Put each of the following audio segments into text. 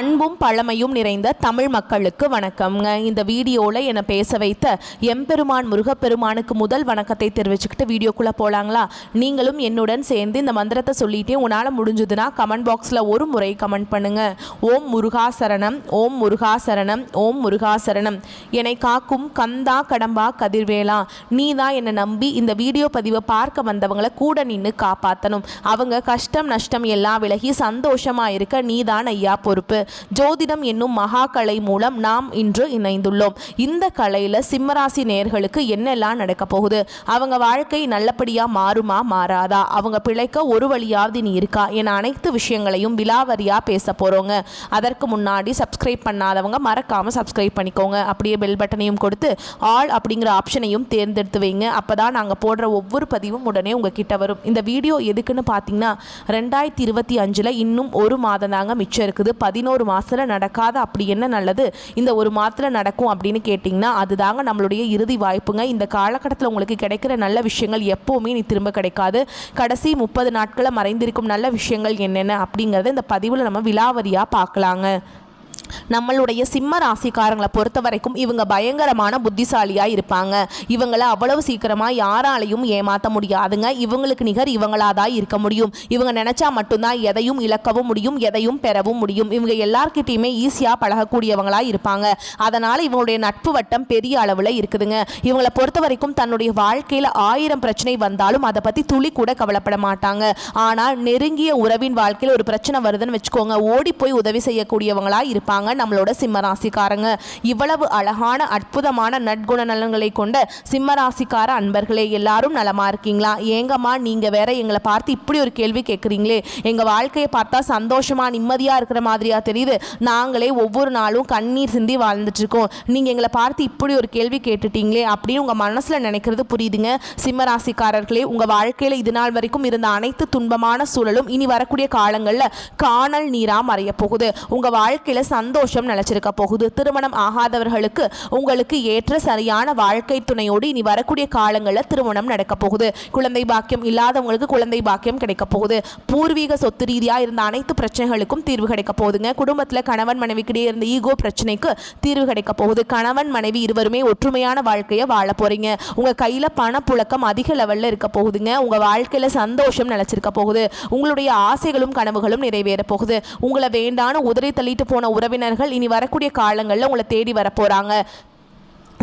அன்பும் பழமையும் நிறைந்த தமிழ் மக்களுக்கு வணக்கம்ங்க. இந்த வீடியோவில் என்னை பேச வைத்த எம்பெருமான் முருகப்பெருமானுக்கு முதல் வணக்கத்தை தெரிவிச்சுக்கிட்டு வீடியோக்குள்ளே போகலாங்களா? நீங்களும் என்னுடன் சேர்ந்து இந்த மந்திரத்தை சொல்லிட்டே உன்னால் முடிஞ்சதுன்னா கமெண்ட் பாக்ஸில் ஒரு முறை கமெண்ட் பண்ணுங்கள். ஓம் முருகா சரணம், ஓம் முருகா சரணம், ஓம் முருகா சரணம். என்னை காக்கும் கந்தா கடம்பா கதிர்வேலா, நீ தான் என்னை நம்பி இந்த வீடியோ பதிவை பார்க்க வந்தவங்களை கூட நின்று காப்பாற்றணும். அவங்க கஷ்டம் நஷ்டம் எல்லாம் விலகி சந்தோஷமாக இருக்க நீ தான் ஐயா பொறுப்பு. ஜோதிடம் என்னும் மகா கலை மூலம் நாம் இன்று இணைந்துள்ளோம். இந்த கலையில் சிம்மராசி நேயர்களுக்கு என்னெல்லாம் நடக்க போகுது, அவங்க வாழ்க்கை நல்லபடியா மாறுமா மாறாதா, அவங்க பிழைக்க ஒரு வழியாவது நீ இருக்கா என அனைத்து விஷயங்களையும் விலாவரியா பேச போறோங்க. அதற்கு முன்னாடி சப்ஸ்கிரைப் பண்ணாதவங்க மறக்காம சப்ஸ்கிரைப் பண்ணிக்கோங்க. அப்படியே பெல் பட்டனையும் கொடுத்து ஆல் அப்படிங்கிற ஆப்ஷனையும் தேர்ந்தெடுத்து வைங்க. அப்பதான் நாங்கள் போடுற ஒவ்வொரு பதிவும் உடனே உங்ககிட்ட வரும். இந்த வீடியோ எதுக்குன்னு பார்த்தீங்கன்னா 2025 இன்னும் ஒரு மாதம் தாங்க மிச்சம் இருக்குது. 11 மாதத்தில் நடக்காத அப்படி என்ன நல்லது இந்த ஒரு மாதத்தில் நடக்கும் அப்படின்னு கேட்டிங்கன்னா அதுதாங்க நம்மளுடைய இறுதி வாய்ப்புங்க. இந்த காலகட்டத்தில் உங்களுக்கு கிடைக்கிற நல்ல விஷயங்கள் எப்போவுமே நீ திரும்ப கிடைக்காது. கடைசி 30 நாட்களில் மறைந்திருக்கும் நல்ல விஷயங்கள் என்னென்ன அப்படிங்கிறத இந்த பதிவில் நம்ம விலாவரியாக பார்க்கலாங்க. நம்மளுடைய சிம்ம ராசிக்காரங்களை பொறுத்த வரைக்கும் இவங்க பயங்கரமான புத்திசாலியாக இருப்பாங்க. இவங்களை அவ்வளவு சீக்கிரமாக யாராலையும் ஏமாற்ற முடியாதுங்க. இவங்களுக்கு நிகர் இவங்களாதான் இருக்க முடியும். இவங்க நினச்சா மட்டும்தான் எதையும் இழக்கவும் முடியும், எதையும் பெறவும் முடியும். இவங்க எல்லார்கிட்டையுமே ஈஸியாக பழகக்கூடியவங்களாக இருப்பாங்க. அதனால் இவங்களுடைய நட்பு வட்டம் பெரிய அளவில் இருக்குதுங்க. இவங்களை பொறுத்த வரைக்கும் தன்னுடைய வாழ்க்கையில் 1000 பிரச்சனை வந்தாலும் அதை பற்றி துளி கூட கவலைப்பட மாட்டாங்க. ஆனால் நெருங்கிய உறவின் வாழ்க்கையில் ஒரு பிரச்சனை வருதுன்னு வச்சுக்கோங்க, ஓடி போய் உதவி செய்யக்கூடியவங்களாக இருப்பாங்க நம்மளோட சிம்மராசிக்காரங்க. இவ்வளவு அழகான அற்புதமான நற்குண நலன்களை கொண்ட சிம்மராசிக்கார அன்பர்களே, எல்லாரும் நலமா இருக்கீங்களா? ஏங்கம்மா நீங்க வேற எங்களை பார்த்து இப்படி ஒரு கேள்வி கேட்குறீங்களே, எங்க வாழ்க்கையை பார்த்தா சந்தோஷமா நிம்மதியா இருக்கிற மாதிரியா தெரியுது, நாங்களே ஒவ்வொரு நாளும் கண்ணீர் சிந்தி வாழ்ந்துட்டு இருக்கோம், நீங்க எங்களை பார்த்து இப்படி ஒரு கேள்வி கேட்டுட்டீங்களே அப்படின்னு உங்க மனசுல நினைக்கிறது புரியுதுங்க. சிம்மராசிக்காரர்களே, உங்க வாழ்க்கையில இது நாள் வரைக்கும் இருந்த அனைத்து துன்பமான சூழலும் இனி வரக்கூடிய காலங்கள்ல காணல் நீரா மறைய போகுது. உங்க வாழ்க்கையில சந்தோஷம் நிலைச்சிருக்க போகுது. திருமணம் ஆகாதவர்களுக்கு உங்களுக்கு ஏற்ற சரியான வாழ்க்கை துணையோடு இனி வரக்கூடிய காலங்களில் திருமணம் நடக்க போகுது. குழந்தை பாக்கியம் இல்லாதவங்களுக்கு குழந்தை பாக்கியம் கிடைக்க போகுது. பூர்வீக சொத்து ரீதியா இருந்த அனைத்து பிரச்சனைகளுக்கும் தீர்வு கிடைக்க போகுதுங்க. குடும்பத்தில் கணவன் மனைவிக்கிடையே இருந்த ஈகோ பிரச்சனைக்கு தீர்வு கிடைக்க போகுது. கணவன் மனைவி இருவருமே ஒற்றுமையான வாழ்க்கையை வாழ போறீங்க. உங்க கையில பணப்புழக்கம் அதிக லெவல்ல இருக்க போகுதுங்க. உங்க வாழ்க்கையில சந்தோஷம் நிலைச்சிருக்க போகுது. உங்களுடைய ஆசைகளும் கனவுகளும் நிறைவேற போகுது. உங்களை வேண்டான உதறி தள்ளிட்டு போன உறவினர்கள் இனி வரக்கூடிய காலங்களில் உங்களை தேடி வர போறாங்க.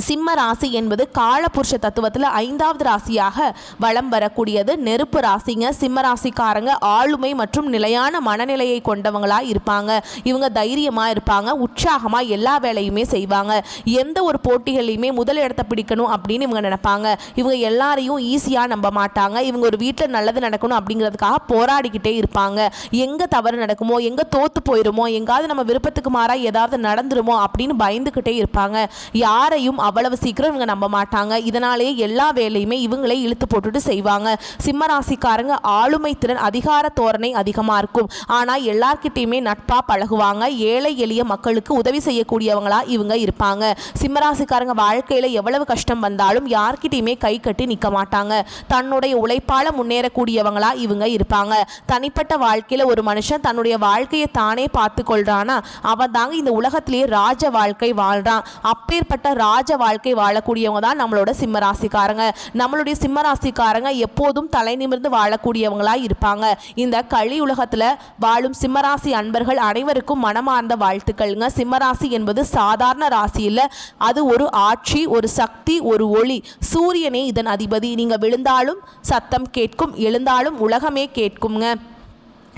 சிம்ம ராசி என்பது காலபுருஷ தத்துவத்தில் 5வது ராசியாக வலம் வரக்கூடியது. நெருப்பு ராசிங்க. சிம்ம ராசிக்காரங்க ஆளுமை மற்றும் நிலையான மனநிலையை கொண்டவங்களா இருப்பாங்க. இவங்க தைரியமா இருப்பாங்க, உற்சாகமா எல்லா வேலையுமே செய்வாங்க. எந்த ஒரு போட்டிகளையுமே முதல் இடத்தை பிடிக்கணும் அப்படின்னு இவங்க நினைப்பாங்க. இவங்க எல்லாரையும் ஈஸியா நம்ப மாட்டாங்க. இவங்க ஒரு வீட்டில் நல்லது நடக்கணும் அப்படிங்கிறதுக்காக போராடிக்கிட்டே இருப்பாங்க. எங்க தவறு நடக்குமோ, எங்க தோத்து போயிருமோ, எங்காவது நம்ம விருப்பத்துக்கு மாறா ஏதாவது நடந்துருமோ அப்படின்னு பயந்துகிட்டே இருப்பாங்க. யாரையும் அவ்வளவு சீக்கிரம் இவங்க நம்ப மாட்டாங்க. இதனாலேயே எல்லா வேலையுமே இவங்களே இழுத்து போட்டுட்டு செய்வாங்க. சிம்மராசிக்காரங்க ஆளுமை திறன், அதிகார தோரணை அதிகமா இருக்கும். ஆனா எல்லார்கிட்டையுமே நட்பா பழகுவாங்க. ஏழை எளிய மக்களுக்கு உதவி செய்யக்கூடியவங்களா இவங்க இருப்பாங்க. சிம்மராசிக்காரங்க வாழ்க்கையில எவ்வளவு கஷ்டம் வந்தாலும் யார்கிட்டையுமே கை கட்டி நிற்க மாட்டாங்க. தன்னுடைய உழைப்பால முன்னேறக்கூடியவங்களா இவங்க இருப்பாங்க. தனிப்பட்ட வாழ்க்கையில ஒரு மனுஷன் தன்னுடைய வாழ்க்கையை தானே பார்த்து கொள்றானா அவன் தாங்க இந்த உலகத்திலேயே ராஜ வாழ்க்கை வாழ்றான். அப்பேற்பட்ட ராஜ வாழ்க்கை வாழக்கூடியவங்க தான் நம்மளோட சிம்மராசிக்காரங்க. நம்மளுடைய சிம்மராசிக்காரங்க எப்போதும் தலை நிமிர்ந்து வாழக்கூடியவங்களா இருப்பாங்க. இந்த கலி உலகத்துல வாழும் சிம்மராசி அன்பர்கள் அனைவருக்கும் மனமார்ந்த வாழ்த்துக்கள்ங்க. சிம்மராசி என்பது சாதாரண ராசி இல்ல, அது ஒரு ஆட்சி, ஒரு சக்தி, ஒரு ஒளி. சூரியனே இதன் அதிபதி. நீங்க விழுந்தாலும் சத்தம் கேட்கும், எழுந்தாலும் உலகமே கேட்குங்க.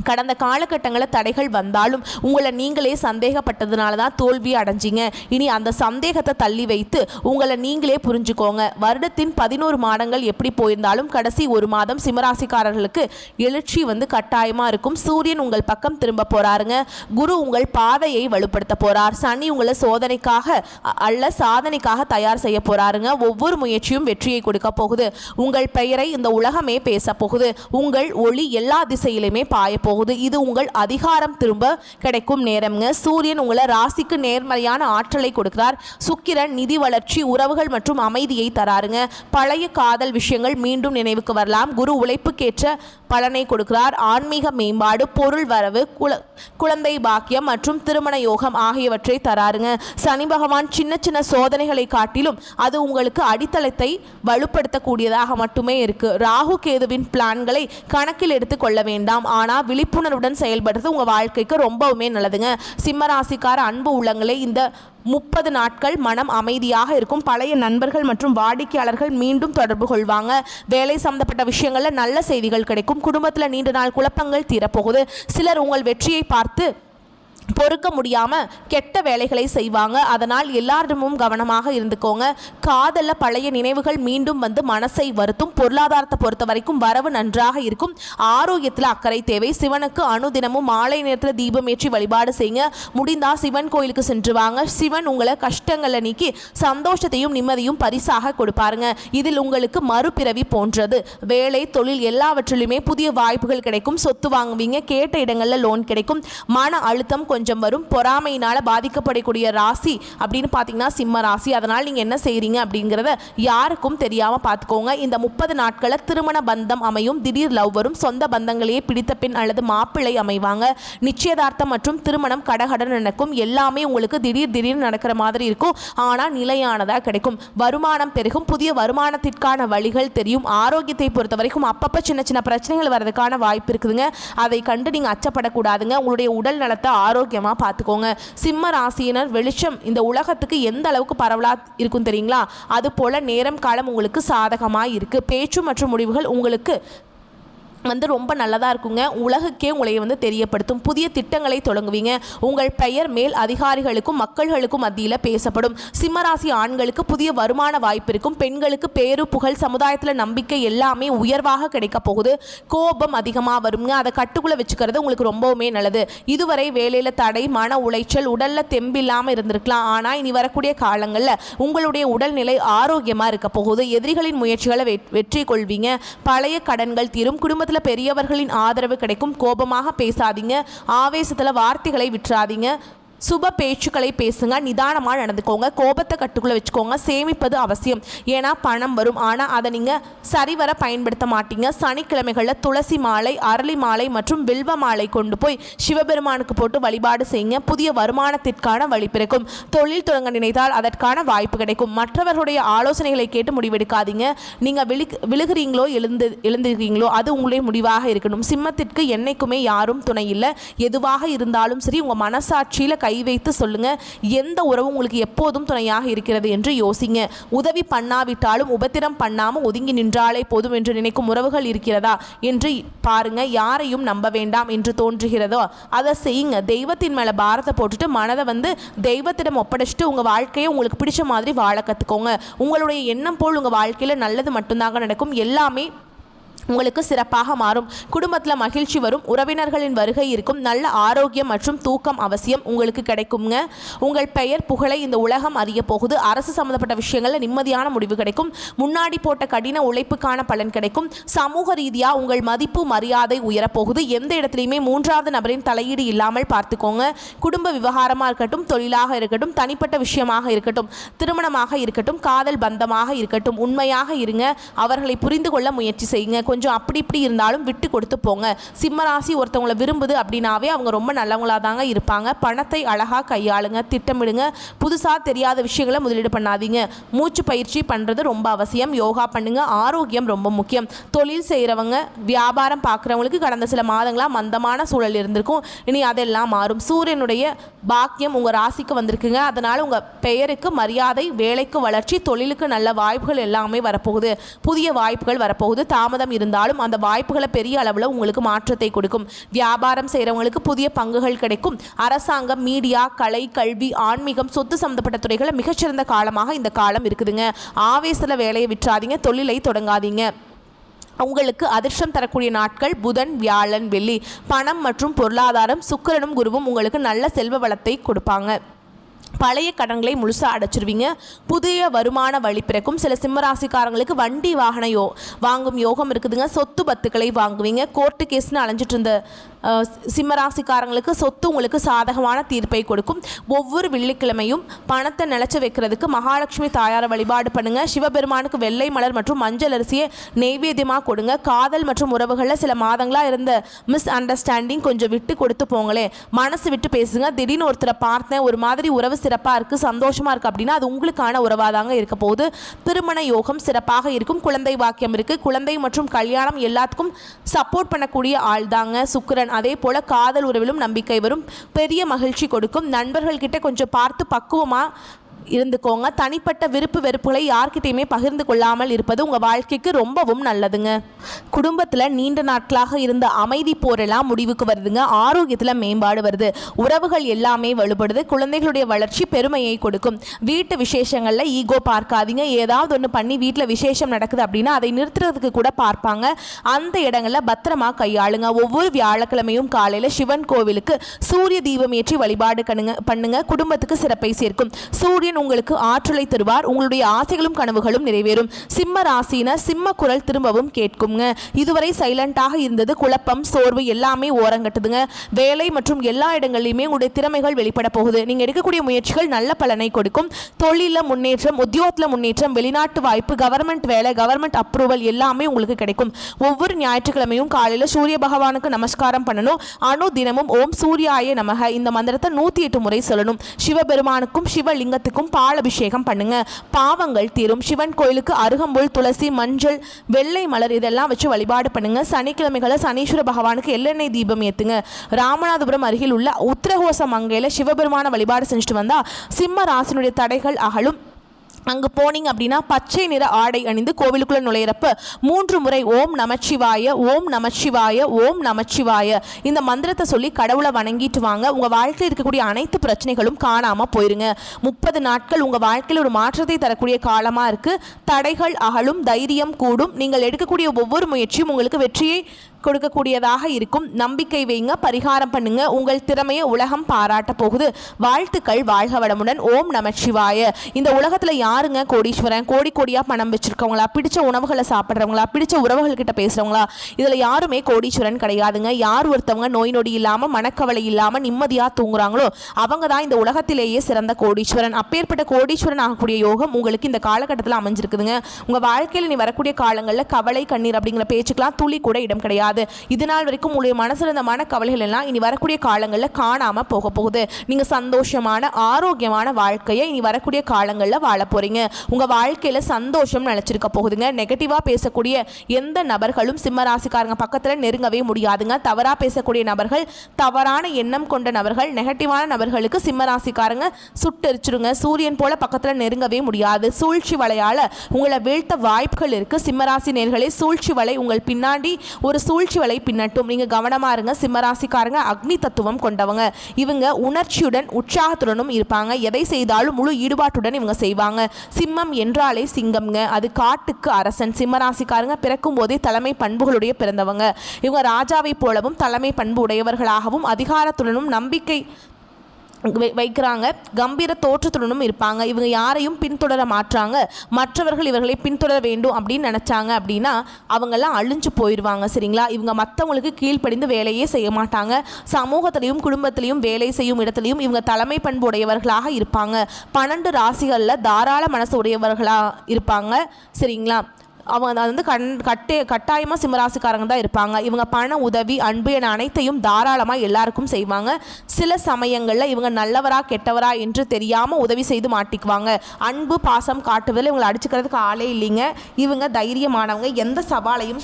கடந்த காலகட்டங்களில் தடைகள் வந்தாலும் உங்களை நீங்களே சந்தேகப்பட்டதுனால தான் தோல்வி அடைஞ்சிங்க. இனி அந்த சந்தேகத்தை தள்ளி வைத்து உங்களை நீங்களே புரிஞ்சுக்கோங்க. வருடத்தின் 11 மாதங்கள் எப்படி போயிருந்தாலும் கடைசி ஒரு மாதம் சிம்மராசிக்காரர்களுக்கு எழுச்சி கட்டாயமாக இருக்கும். சூரியன் உங்கள் பக்கம் திரும்ப போறாருங்க. குரு உங்கள் பாதையை வலுப்படுத்த போறார். சனி உங்களை சோதனைக்காக அல்ல சாதனைக்காக தயார் செய்ய போறாருங்க. ஒவ்வொரு முயற்சியும் வெற்றியை கொடுக்க போகுது. உங்கள் பெயரை இந்த உலகமே பேச போகுது. உங்கள் ஒளி எல்லா திசையிலுமே பாய போகுது. இது உங்கள் அதிகாரம் திரும்ப கிடைக்கும் நேரம்ங்க. சூரியன் உங்களை ராசிக்கு நேர்மறையான ஆற்றலை கொடுக்கிறார். சுக்கிரன் நிதி வளர்ச்சி, உறவுகள் மற்றும் அமைதியை தராருங்க. பழைய காதல் விஷயங்கள் மீண்டும் நினைவுக்கு வரலாம். குரு உழைப்புக்கேற்ற பலனை கொடுக்கிறார். ஆன்மீக மேம்பாடு, பொருள் வரவு, குழந்தை பாக்கியம் மற்றும் திருமண யோகம் ஆகியவற்றை தராருங்க. சனி பகவான் சின்ன சின்ன சோதனைகளை காட்டிலும் அது உங்களுக்கு அடித்தளத்தை வலுப்படுத்தக்கூடியதாக மட்டுமே இருக்கு. ராகு கேதுவின் பிளான்களை கணக்கில் எடுத்துக் கொள்ள வேண்டாம். ஆனால் விழிப்புணர்வுடன் செயல்படுறது உங்க வாழ்க்கைக்கு ரொம்பவுமே நல்லதுங்க. சிம்ம ராசிக்கார அன்பு உள்ளங்களே, இந்த 30 நாட்கள் மனம் அமைதியாக இருக்கும். பழைய நண்பர்கள் மற்றும் வாடிக்கையாளர்கள் மீண்டும் தொடர்பு கொள்வாங்க. வேலை சம்பந்தப்பட்ட விஷயங்களில் நல்ல செய்திகள் கிடைக்கும். குடும்பத்தில் நீண்ட நாள் குழப்பங்கள் தீரப்போகுது. சிலர் உங்கள் வெற்றியை பார்த்து பொறுக்க முடியாம கெட்ட வேலைகளை செய்வாங்க. அதனால் எல்லாரிடமும் கவனமாக இருந்துக்கோங்க. காதல்ல பழைய நினைவுகள் மீண்டும் வந்து மனசை வருத்தும். பொருளாதாரத்தை பொறுத்த வரைக்கும் வரவு நன்றாக இருக்கும். ஆரோக்கியத்தில் அக்கறை தேவை. சிவனுக்கு அனுதினமும் மாலை நேரத்தில் தீபம் ஏற்றி வழிபாடு செய்யுங்க. முடிந்தா சிவன் கோயிலுக்கு சென்று வாங்க. சிவன் உங்களை கஷ்டங்களை நீக்கி சந்தோஷத்தையும் நிம்மதியும் பரிசாக கொடுப்பாருங்க. இதில் உங்களுக்கு மறுபிறவி போன்றது. வேலை, தொழில் எல்லாவற்றிலுமே புதிய வாய்ப்புகள் கிடைக்கும். சொத்து வாங்குவீங்க. கேட்ட இடங்களில் லோன் கிடைக்கும். மன அழுத்தம் கொஞ்சம் வரும். பொறாமையினால பாதிக்கப்படக்கூடிய ராசி அப்படின்னு பார்த்தீங்கன்னா சிம்ம ராசி. அதனால் நீங்கள் என்ன செய்கிறீங்க அப்படிங்கிறத யாருக்கும் தெரியாமல் பார்த்துக்கோங்க. இந்த 30 நாட்களை திருமண பந்தம் அமையும். திடீர் லவ் வரும். சொந்த பந்தங்களையே பிடித்த பெண் அல்லது மாப்பிள்ளை அமைவாங்க. நிச்சயதார்த்தம் மற்றும் திருமணம் கடகடன் நடக்கும். எல்லாமே உங்களுக்கு திடீர் நடக்கிற மாதிரி இருக்கும். ஆனால் நிலையானதாக கிடைக்கும். வருமானம் பெருகும். புதிய வருமானத்திற்கான வழிகள் தெரியும். ஆரோக்கியத்தை பொறுத்த வரைக்கும் அப்பப்போ சின்ன சின்ன பிரச்சனைகள் வர்றதுக்கான வாய்ப்பு இருக்குதுங்க. அதை கண்டு நீங்கள் அச்சப்படக்கூடாதுங்க. உங்களுடைய உடல் நலத்தை ஆரோக்கியமாக பார்த்துக்கோங்க. சிம்ம ராசியினர் வெளிச்சம் இந்த உலகத்துக்கு எந்த அளவுக்கு பரவலாக இருக்கும் தெரியுங்களா? அது போல நேரம் காலம் உங்களுக்கு சாதகமாக இருக்குது. பேச்சு மற்றும் முடிவுகள் உங்களுக்கு ரொம்ப நல்லதாக இருக்குங்க. உலகுக்கே உங்களை தெரியப்படுத்தும். புதிய திட்டங்களை தொடங்குவீங்க. உங்கள் பெயர் மேல் அதிகாரிகளுக்கும் மக்கள்களுக்கும் மத்தியில் பேசப்படும். சிம்மராசி ஆண்களுக்கு புதிய வருமான வாய்ப்பு இருக்கும். பெண்களுக்கு பேரு புகழ், சமுதாயத்தில் நம்பிக்கை எல்லாமே உயர்வாக கிடைக்க போகுது. கோபம் அதிகமாக வருங்க. அதை கட்டுக்குள்ளே வச்சுக்கிறது உங்களுக்கு ரொம்பவுமே நல்லது. இதுவரை வேலையில் தடை, மன உளைச்சல், உடலில் தெம்பில்லாமல் இருந்திருக்கலாம். ஆனால் இனி வரக்கூடிய காலங்களில் உங்களுடைய உடல்நிலை ஆரோக்கியமாக இருக்க போகுது. எதிரிகளின் முயற்சிகளை வெற்றி கொள்வீங்க. பழைய கடன்கள் தீரும். குடும்பத்தில் பெரியவர்களின் ஆதரவு கிடைக்கும். கோபமாக பேசாதீங்க. ஆவேசத்தில் வார்த்தைகளை விட்டுறாதீங்க. சுப பேச்சுக்களை பேசுங்க. நிதானமாக நடந்துக்கோங்க. கோபத்தை கட்டுக்குள்ளே வச்சுக்கோங்க. சேமிப்பது அவசியம். ஏன்னா பணம் வரும். ஆனால் அதை நீங்கள் சரிவர பயன்படுத்த மாட்டீங்க. சனிக்கிழமைகளில் துளசி மாலை, அரளி மாலை மற்றும் வில்வ மாலை கொண்டு போய் சிவபெருமானுக்கு போட்டு வழிபாடு செய்யுங்க. புதிய வருமானத்திற்கான வழி பிறக்கும். தொழில் தொடங்க நினைத்தால் அதற்கான வாய்ப்பு கிடைக்கும். மற்றவர்களுடைய ஆலோசனைகளை கேட்டு முடிவெடுக்காதீங்க. நீங்கள் விழுகிறீங்களோ எழுந்துகிறீங்களோ அது உங்களுடைய முடிவாக இருக்கணும். சிம்மத்திற்கு என்னைக்குமே யாரும் துணை இல்லை. எதுவாக இருந்தாலும் சரி உங்கள் மனசாட்சியில் கை வைத்து சொல்லுங்க. எந்த உறவு உங்களுக்கு எப்போதும் துணையாக இருக்கிறது என்று யோசிங்க. உதவி பண்ணாவிட்டாலும் உபத்திரம் பண்ணாமல் ஒதுங்கி நின்றாலே போதும் என்று நினைக்கும் உறவுகள் இருக்கிறதா என்று பாருங்க. யாரையும் நம்ப வேண்டாம் என்று தோன்றுகிறதோ அதை செய்யுங்க. தெய்வத்தின் மேலே பாரத்தை போட்டுட்டு மனதை தெய்வத்திடம் ஒப்படைச்சிட்டு உங்கள் வாழ்க்கையை உங்களுக்கு பிடிச்ச மாதிரி வாழ கற்றுக்கோங்க. உங்களுடைய எண்ணம் போல் உங்கள் வாழ்க்கையில் நல்லது மட்டும்தாங்க நடக்கும். எல்லாமே உங்களுக்கு சிறப்பாக மாறும். குடும்பத்தில் மகிழ்ச்சி வரும். உறவினர்களின் வருகை இருக்கும். நல்ல ஆரோக்கியம் மற்றும் தூக்கம் அவசியம் உங்களுக்கு கிடைக்குங்க. உங்கள் பெயர் புகழை இந்த உலகம் அறிய போகுது. அரசு சம்பந்தப்பட்ட விஷயங்களில் நிம்மதியான முடிவு கிடைக்கும். முன்னாடி போட்ட கடின உழைப்புக்கான பலன் கிடைக்கும். சமூக ரீதியாக உங்கள் மதிப்பு மரியாதை உயரப்போகுது. எந்த இடத்துலையுமே 3வது நபரின் தலையீடு இல்லாமல் பார்த்துக்கோங்க. குடும்ப விவகாரமாக இருக்கட்டும், தொழிலாக இருக்கட்டும், தனிப்பட்ட விஷயமாக இருக்கட்டும், திருமணமாக இருக்கட்டும், காதல் பந்தமாக இருக்கட்டும், உண்மையாக இருங்க. அவர்களை புரிந்து கொள்ள முயற்சி செய்யுங்க. கொஞ்சம் அப்படி இப்படி இருந்தாலும் விட்டு கொடுத்து போங்க. சிம்மராசி ஒருத்தவங்களை விரும்புது அப்படின்னாவே அவங்க ரொம்ப நல்லவங்களாக தாங்க இருப்பாங்க. பணத்தை அழகாக கையாளுங்க. திட்டமிடுங்க. புதுசாக தெரியாத விஷயங்களை முதலீடு பண்ணாதீங்க. மூச்சு பயிற்சி பண்ணுறது ரொம்ப அவசியம். யோகா பண்ணுங்க. ஆரோக்கியம் ரொம்ப முக்கியம். தொழில் செய்கிறவங்க, வியாபாரம் பார்க்குறவங்களுக்கு கடந்த சில மாதங்களாக மந்தமான சூழல் இருந்திருக்கும். இனி அதெல்லாம் மாறும். சூரியனுடைய பாக்கியம் உங்கள் ராசிக்கு வந்திருக்குங்க. அதனால் உங்கள் பெயருக்கு மரியாதை, வேலைக்கு வளர்ச்சி, தொழிலுக்கு நல்ல வாய்ப்புகள் எல்லாமே வரப்போகுது. புதிய வாய்ப்புகள் வரப்போகுது. தாமதம் இருந்தாலும் அந்த வாய்ப்புகளை பெரிய அளவில் உங்களுக்கு மாற்றத்தை கொடுக்கும். வியாபாரம் செய்கிறவங்களுக்கு புதிய பங்குகள் கிடைக்கும். அரசாங்கம், மீடியா, கலை, கல்வி, ஆன்மீகம், சொத்து சம்பந்தப்பட்ட துறைகளை மிகச்சிறந்த காலமாக இந்த காலம் இருக்குதுங்க. ஆவேசத்தில் வேலையை விட்டுறாதீங்க. தொழிலை தொடங்காதீங்க. உங்களுக்கு அதிர்ஷ்டம் தரக்கூடிய நாட்கள் புதன், வியாழன், வெள்ளி. பணம் மற்றும் பொருளாதாரம், சுக்கிரனும் குருவும் உங்களுக்கு நல்ல செல்வ வளத்தை கொடுப்பாங்க. பழைய கடன்களை முழுசாக அடைச்சிருவீங்க. புதிய வருமான வழி பிறக்கும். சில சிம்மராசிக்காரங்களுக்கு வண்டி வாகன வாங்கும் யோகம் இருக்குதுங்க. சொத்து பத்துக்களை வாங்குவீங்க. கோர்ட்டு கேஸ்னு அலைஞ்சிட்டு இருந்த சிம்மராசிக்காரங்களுக்கு சொத்து உங்களுக்கு சாதகமான தீர்ப்பை கொடுக்கும். ஒவ்வொரு வெள்ளிக்கிழமையும் பணத்தை நிலச்சி வைக்கிறதுக்கு மகாலட்சுமி தாயாரை வழிபாடு பண்ணுங்க. சிவபெருமானுக்கு வெள்ளை மலர் மற்றும் மஞ்சள் அரிசியை நெய்வேத்தியமாக கொடுங்க. காதல் மற்றும் உறவுகளில் சில மாதங்களாக இருந்த மிஸ் அண்டர்ஸ்டாண்டிங் கொஞ்சம் விட்டு கொடுத்து போங்களே. மனசு விட்டு பேசுங்க. திடீர்னு ஒருத்தரை பார்த்தேன், ஒரு மாதிரி உறவு சிறப்பாக இருக்குது, சந்தோஷமாக இருக்குது அப்படின்னா அது உங்களுக்கான உறவாதாங்க இருக்க போகுது. திருமண யோகம் சிறப்பாக இருக்கும். குழந்தை வாக்கியம் இருக்குது. குழந்தை மற்றும் கல்யாணம் எல்லாத்துக்கும் சப்போர்ட் பண்ணக்கூடிய ஆள் தாங்க சுக்கிரன். அதே போல் காதல் உறவிலும் நம்பிக்கை வரும். பெரிய மகிழ்ச்சி கொடுக்கும். நண்பர்கள் கிட்ட கொஞ்சம் பார்த்து பக்குவமாக இருந்துக்கோங்க. தனிப்பட்ட விருப்பு வெறுப்புகளை யார்கிட்டையுமே பகிர்ந்து கொள்ளாமல் இருப்பது உங்கள் வாழ்க்கைக்கு ரொம்பவும் நல்லதுங்க. குடும்பத்தில் நீண்ட நாட்களாக இருந்த அமைதி போரெல்லாம் முடிவுக்கு வருதுங்க. ஆரோக்கியத்தில் மேம்பாடு வருது. உறவுகள் எல்லாமே வலுப்படுது. குழந்தைகளுடைய வளர்ச்சி பெருமையை கொடுக்கும். வீட்டு விசேஷங்களில் ஈகோ பார்க்காதீங்க. ஏதாவது ஒன்று பண்ணி வீட்டில் விசேஷம் நடக்குது அப்படின்னா அதை நிறுத்துறதுக்கு கூட பார்ப்பாங்க. அந்த இடங்களில் பத்திரமா கையாளுங்க. ஒவ்வொரு வியாழக்கிழமையும் காலையில் சிவன் கோவிலுக்கு சூரிய தீபம் ஏற்றி வழிபாடு பண்ணுங்க. குடும்பத்துக்கு சிறப்பை சேர்க்கும். சூரியன் உங்களுக்கு ஆற்றலை தருவார். உங்களுடைய ஆசைகளும் கனவுகளும் நிறைவேறும். சிம்ம ராசியினர் சிம்ம குரல் திரும்பவும் கேட்குங்க. இதுவரை சைலண்டாக இருந்தது குழப்பம், சோர்வு எல்லாமே ஓரங்கட்டுதுங்க. வேலை மற்றும் எல்லா இடங்களிலுமே உங்களுடைய திறமைகள் வெளிப்பட போகுது. நீங்க எடுக்கக்கூடிய முயற்சிகள் நல்ல பலனை கொடுக்கும். தொழில முன்னேற்றம், உத்தியோகத்தில் முன்னேற்றம், வெளிநாட்டு வாய்ப்பு, கவர்மெண்ட் வேலை, கவர்மெண்ட் அப்ரூவல் எல்லாமே உங்களுக்கு கிடைக்கும். ஒவ்வொரு ஞாயிற்றுக்கிழமையும் காலையில் சூரிய பகவானுக்கு நமஸ்காரம் பண்ணணும். அணு தினமும் ஓம் சூர்யாய நமக இந்த மந்திரத்தை 108 முறை சொல்லணும். சிவபெருமானுக்கும் சிவலிங்கத்துக்கும் பாலபிஷேகம் பண்ணுங்க. பாவங்கள் தீரும். சிவன் கோயிலுக்கு அருகம்புல், துளசி, மஞ்சள், வெள்ளை மலர் இதெல்லாம் வச்சு வழிபாடு பண்ணுங்க. சனிக்கிழமைகளை சனீஸ்வர பகவானுக்கு எள்ளெண்ணெய் தீபம் ஏத்துங்க. ராமநாதபுரம் அருகில் உள்ள உத்திரகோச மங்கையில சிவபெருமான வழிபாடு செஞ்சுட்டு வந்தா சிம்ம ராசினுடைய தடைகள் அகலும். அங்கே போனீங்க அப்படின்னா பச்சை நிற ஆடை அணிந்து கோவிலுக்குள்ளே நுழையிறப்ப 3 முறை ஓம் நமச்சிவாய, ஓம் நமச்சிவாய, ஓம் நமச்சிவாய இந்த மந்திரத்தை சொல்லி கடவுளை வணங்கிட்டு வாங்க. உங்கள் வாழ்க்கையில் இருக்கக்கூடிய அனைத்து பிரச்சனைகளும் காணாமல் போயிருங்க. 30 நாட்கள் உங்கள் வாழ்க்கையில் ஒரு மாற்றத்தை தரக்கூடிய காலமாக இருக்குது. தடைகள் அகலும். தைரியம் கூடும். நீங்கள் எடுக்கக்கூடிய ஒவ்வொரு முயற்சியும் உங்களுக்கு வெற்றியை கொடுக்கக்கூடியதாக இருக்கும். நம்பிக்கை வைங்க. பரிகாரம் பண்ணுங்க. உங்கள் திறமையை உலகம் பாராட்ட போகுது. வாழ்த்துக்கள். வாழ்க வளமுடன். ஓம் நமச்சிவாய. இந்த உலகத்தில் யாருங்க கோடீஸ்வரன்? கோடி கோடியாக பணம் வச்சுருக்கவங்களா, பிடிச்ச உணவுகளை சாப்பிட்றவங்களா, பிடிச்ச உறவுகள்கிட்ட பேசுகிறவங்களா? இதில் யாருமே கோடீஸ்வரன் கிடையாதுங்க. யார் ஒருத்தவங்க நோய் நொடி இல்லாமல் மனக்கவலை இல்லாமல் நிம்மதியாக தூங்குறாங்களோ அவங்க தான் இந்த உலகத்திலேயே சிறந்த கோடீஸ்வரன். அப்பேற்பட்ட கோடீஸ்வரன் ஆகக்கூடிய யோகம் உங்களுக்கு இந்த காலகட்டத்தில் அமைஞ்சிருக்குதுங்க. உங்கள் வாழ்க்கையில் நீ வரக்கூடிய காலங்களில் கவலை, கண்ணீர் அப்படிங்கிற பேச்சுக்கெல்லாம் துளி கூட இடம் கிடையாது. இதனால் வரைக்கும் உங்களுடைய மனசில் இருந்த மனக்கவலைகள் எல்லாம் இனி வரக்கூடிய காலங்களில் காணாமல் போக போகுது. நீங்கள் சந்தோஷமான ஆரோக்கியமான வாழ்க்கையை இனி வரக்கூடிய காலங்களில் வாழ போறீங்க. உங்க வாழ்க்கையில சந்தோஷம் நிலைச்சிருக்க போகுதுங்க. நெகட்டிவா பேசக்கூடிய எந்த நபர்களும் சிம்ம ராசிக்காரங்க பக்கத்தில் நெருங்கவே முடியாதுங்க. தவறா பேசக்கூடிய நபர்கள், தவறான எண்ணம் கொண்ட நபர்கள், நெகட்டிவான நபர்களுக்கு சிம்ம ராசிக்காரங்க சுட்டெரிச்சிருங்க. சூரியன் போல பக்கத்தில் நெருங்கவே முடியாது. சூழ்ச்சி வலையால உங்களை வீழ்த்த வாய்ப்புகள் இருக்கு. சிம்மராசி நேர்களே, சூழ்ச்சி வலை உங்கள் பின்னாடி ஒரு சூழ்ச்சி வலை பின்னட்டும். நீங்க கவனமா இருங்க. சிம்மராசிக்காரங்க அக்னி தத்துவம் கொண்டவங்க. இவங்க உணர்ச்சியுடன் உற்சாகத்துடனும் இருப்பாங்க. எதை செய்தாலும் முழு ஈடுபாட்டுடன் இவங்க செய்வாங்க. சிம்மம் என்றாலே சிங்கம்ங்க. அது காட்டுக்கு அரசன். சிம்மராசிக்காரங்க பிறக்கும் போதே தலைமை பண்புகளுடைய பிறந்தவங்க. இவங்க ராஜாவை போலவும் தலைமை பண்பு உடையவர்களாகவும் அதிகாரத்துடனும் நம்பிக்கை வைக்கிறாங்க. கம்பீர தோற்றத்துடனும் இருப்பாங்க. இவங்க யாரையும் பின்தொடர மாற்றாங்க. மற்றவர்கள் இவர்களை பின்தொடர வேண்டும் அப்படின்னு நினச்சாங்க அப்படின்னா அவங்கெல்லாம் அழிஞ்சு போயிடுவாங்க. சரிங்களா? இவங்க மற்றவங்களுக்கு கீழ்ப்படிந்து வேலையே செய்ய மாட்டாங்க. சமூகத்திலையும் குடும்பத்திலையும் வேலை செய்யும் இடத்துலையும் இவங்க தலைமை பண்பு உடையவர்களாக இருப்பாங்க. 12 ராசிகளில் தாராள மனசு உடையவர்களாக இருப்பாங்க. சரிங்களா? அவங்க வந்து கட்டாயமாக சிம்மராசிக்காரங்க தான் இருப்பாங்க. இவங்க பண உதவி, அன்பு என அனைத்தையும் தாராளமாக எல்லாருக்கும் செய்வாங்க. சில சமயங்களில் இவங்க நல்லவரா கெட்டவரா என்று தெரியாமல் உதவி செய்து மாட்டிக்குவாங்க. அன்பு பாசம் காட்டுவதில் இவங்களை அடிச்சுக்கிறதுக்கு ஆளே இல்லைங்க. இவங்க தைரியமானவங்க. எந்த சவாலையும்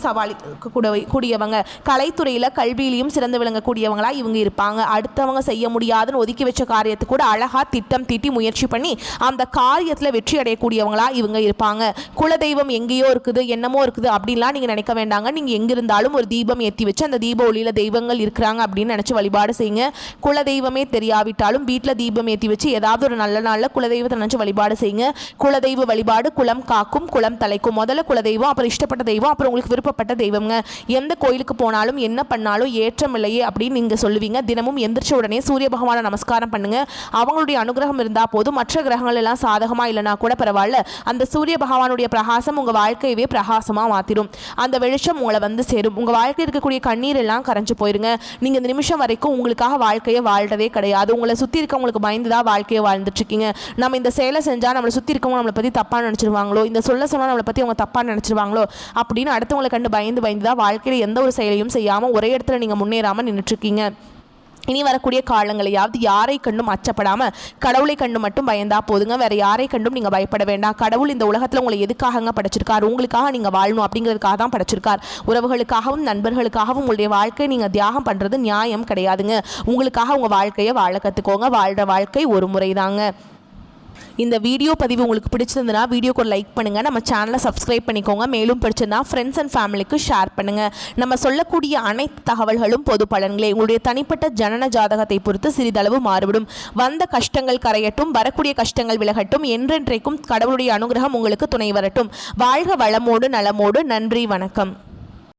கூடியவங்க. கலைத்துறையில் கல்வியிலையும் சிறந்து விளங்கக்கூடியவங்களா இவங்க இருப்பாங்க. அடுத்தவங்க செய்ய முடியாதுன்னு ஒதுக்கி வச்ச காரியத்தை கூட அழகாக திட்டம் தீட்டி முயற்சி பண்ணி அந்த காரியத்தில் வெற்றி அடையக்கூடியவங்களா இவங்க இருப்பாங்க. குலதெய்வம் எங்கேயோ இருக்குது, என்னமோ இருக்குது அப்படின்லாம் நீங்க நினைக்க வேண்டாங்க. நீங்க எங்க இருந்தாலும் ஒரு தீபம் ஏற்றி வச்சு அந்த தீப ஒளியில தெய்வங்கள் இருக்கிறாங்க அப்படின்னு நினைச்சு வழிபாடு செய்யுங்க. குல தெய்வமே தெரியாவிட்டாலும் வீட்டில் தீபம் ஏற்றி வச்சு ஏதாவது ஒரு நல்ல நாளில் குலதெய்வத்தை நினைச்சு வழிபாடு செய்யுங்க. குலதெய்வ வழிபாடு குலம் காக்கும், குலம் தலைக்கும். முதல்ல குலதெய்வம், அப்புறம் இஷ்டப்பட்ட தெய்வம், அப்புறம் உங்களுக்கு விருப்பப்பட்ட தெய்வங்க. எந்த கோயிலுக்கு போனாலும் என்ன பண்ணாலும் ஏற்றம் இல்லையே அப்படின்னு நீங்க சொல்லுவீங்க. தினமும் எந்திரிச்ச உடனே சூரிய பகவானை நமஸ்காரம் பண்ணுங்க. அவங்களுடைய அனுகிரகம் இருந்தா போதும். மற்ற கிரகங்கள் எல்லாம் சாதகமா இல்லைனா கூட பரவாயில்ல. அந்த சூரிய பகவானுடைய பிரகாசம் உங்க வாழ்க்கை வாழ்க்கையவே பிரகாசமாக மாற்றிடும். அந்த வெளிச்சம் உங்களை வந்து சேரும். உங்கள் வாழ்க்கையில் இருக்கக்கூடிய கண்ணீர் எல்லாம் கரைஞ்சு போயிருங்க. நீங்கள் இந்த நிமிஷம் வரைக்கும் உங்களுக்காக வாழ்க்கையை வாழ்றதே கிடையாது. உங்களை சுற்றி இருக்கவங்களுக்கு பயந்து தான் வாழ்க்கையை வாழ்ந்துட்டுருக்கீங்க. நம்ம இந்த செயலை செஞ்சால் நம்மளை சுற்றி இருக்கவங்க நம்மளை பற்றி தப்பாக நினச்சிருவாங்களோ, இந்த சொல்ல சொன்னால் நம்மளை பற்றி அவங்க தப்பாக நினச்சிருவாங்களோ அப்படின்னு அடுத்தவங்களை கண்டு பயந்து தான் வாழ்க்கையில் எந்த ஒரு செயலையும் செய்யாமல் ஒரே இடத்துல நீங்கள் முன்னேறாமல் நின்றுட்டுருக்கீங்க. இனி வரக்கூடிய காலங்களையாவது யாரை கண்டும் அச்சப்படாமல் கடவுளை கண்டு மட்டும் பயந்தா போதுங்க. வேற யாரை கண்டும் நீங்கள் பயப்பட வேண்டாம். கடவுள் இந்த உலகத்தில் உங்களை எதுக்காக படைச்சிருக்கார்? உங்களுக்காக நீங்கள் வாழணும் அப்படிங்கிறதுக்காக தான் படைச்சிருக்கார். உறவுகளுக்காகவும் நண்பர்களுக்காகவும் உங்களுடைய வாழ்க்கையை நீங்கள் தியாகம் பண்ணுறது நியாயம் கிடையாதுங்க. உங்களுக்காக உங்கள் வாழ்க்கையை வாழ கற்றுக்கோங்க. வாழ்கிற வாழ்க்கை ஒரு முறை தாங்க. இந்த வீடியோ பதிவு உங்களுக்கு பிடிச்சிருந்ததுன்னா வீடியோக்கு ஒரு லைக் பண்ணுங்கள். நம்ம சேனலை சப்ஸ்கிரைப் பண்ணிக்கோங்க. மேலும் பிடிச்சிருந்தா ஃப்ரெண்ட்ஸ் அண்ட் ஃபேமிலிக்கு ஷேர் பண்ணுங்கள். நம்ம சொல்லக்கூடிய அனைத்து தகவல்களும் பொது பலன்களே. உங்களுடைய தனிப்பட்ட ஜனன ஜாதகத்தை பொறுத்து சிறிதளவு மாறுபடும். வந்த கஷ்டங்கள் கரையட்டும், வரக்கூடிய கஷ்டங்கள் விலகட்டும். என்றென்றைக்கும் கடவுளுடைய அனுகிரகம் உங்களுக்கு துணை வரட்டும். வாழ்க வளமோடு நலமோடு. நன்றி, வணக்கம்.